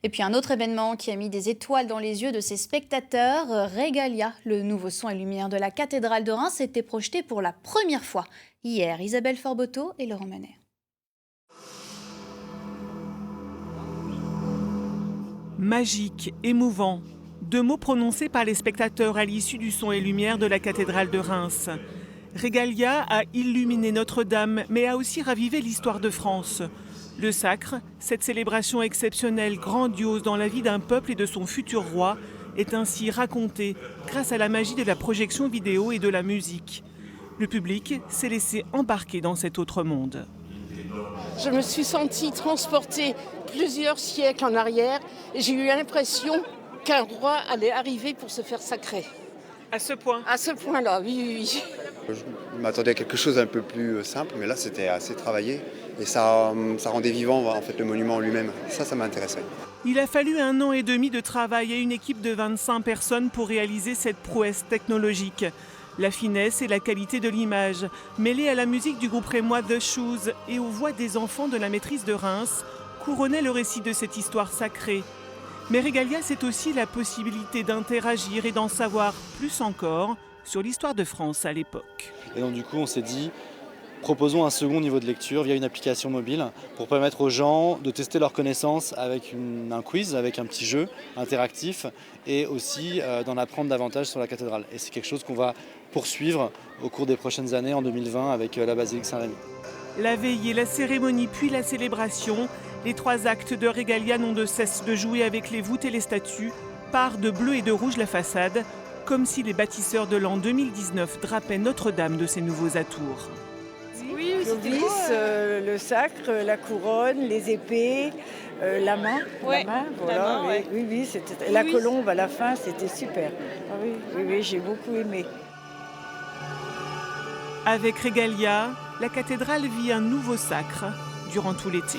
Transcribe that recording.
Et puis un autre événement qui a mis des étoiles dans les yeux de ses spectateurs, Regalia, le nouveau son et lumière de la cathédrale de Reims, était projeté pour la première fois hier. Isabelle Forboto et Laurent Manet. Magique, émouvant. Deux mots prononcés par les spectateurs à l'issue du son et lumière de la cathédrale de Reims. Regalia a illuminé Notre-Dame, mais a aussi ravivé l'histoire de France. Le sacre, cette célébration exceptionnelle, grandiose dans la vie d'un peuple et de son futur roi, est ainsi racontée grâce à la magie de la projection vidéo et de la musique. Le public s'est laissé embarquer dans cet autre monde. Je me suis sentie transportée plusieurs siècles en arrière et j'ai eu l'impression qu'un roi allait arriver pour se faire sacrer. À ce point. À ce point-là, oui, oui, oui. Je m'attendais à quelque chose d'un peu plus simple, mais là c'était assez travaillé et ça rendait vivant en fait le monument en lui-même. Ça m'intéressait. Il a fallu 1 an et demi de travail et une équipe de 25 personnes pour réaliser cette prouesse technologique. La finesse et la qualité de l'image, mêlée à la musique du groupe rémois The Shoes et aux voix des enfants de la maîtrise de Reims, couronnaient le récit de cette histoire sacrée. Mais Regalia, c'est aussi la possibilité d'interagir et d'en savoir plus encore sur l'histoire de France à l'époque. Et donc du coup, on s'est dit, proposons un second niveau de lecture via une application mobile pour permettre aux gens de tester leurs connaissances avec un quiz, avec un petit jeu interactif et aussi d'en apprendre davantage sur la cathédrale. Et c'est quelque chose qu'on va poursuivre au cours des prochaines années en 2020 avec la basilique Saint-Rémy. La veillée, la cérémonie puis la célébration, les 3 actes de Regalia n'ont de cesse de jouer avec les voûtes et les statues, parent de bleu et de rouge la façade, comme si les bâtisseurs de l'an 2019 drapaient Notre-Dame de ses nouveaux atours. Oui, l'obélisque, le sacre, la couronne, les épées, la main. Ouais, la main, voilà. la main, ouais. Oui, c'était la colombe à la fin, c'était super. Ah oui, j'ai beaucoup aimé. Avec Regalia, la cathédrale vit un nouveau sacre durant tout l'été.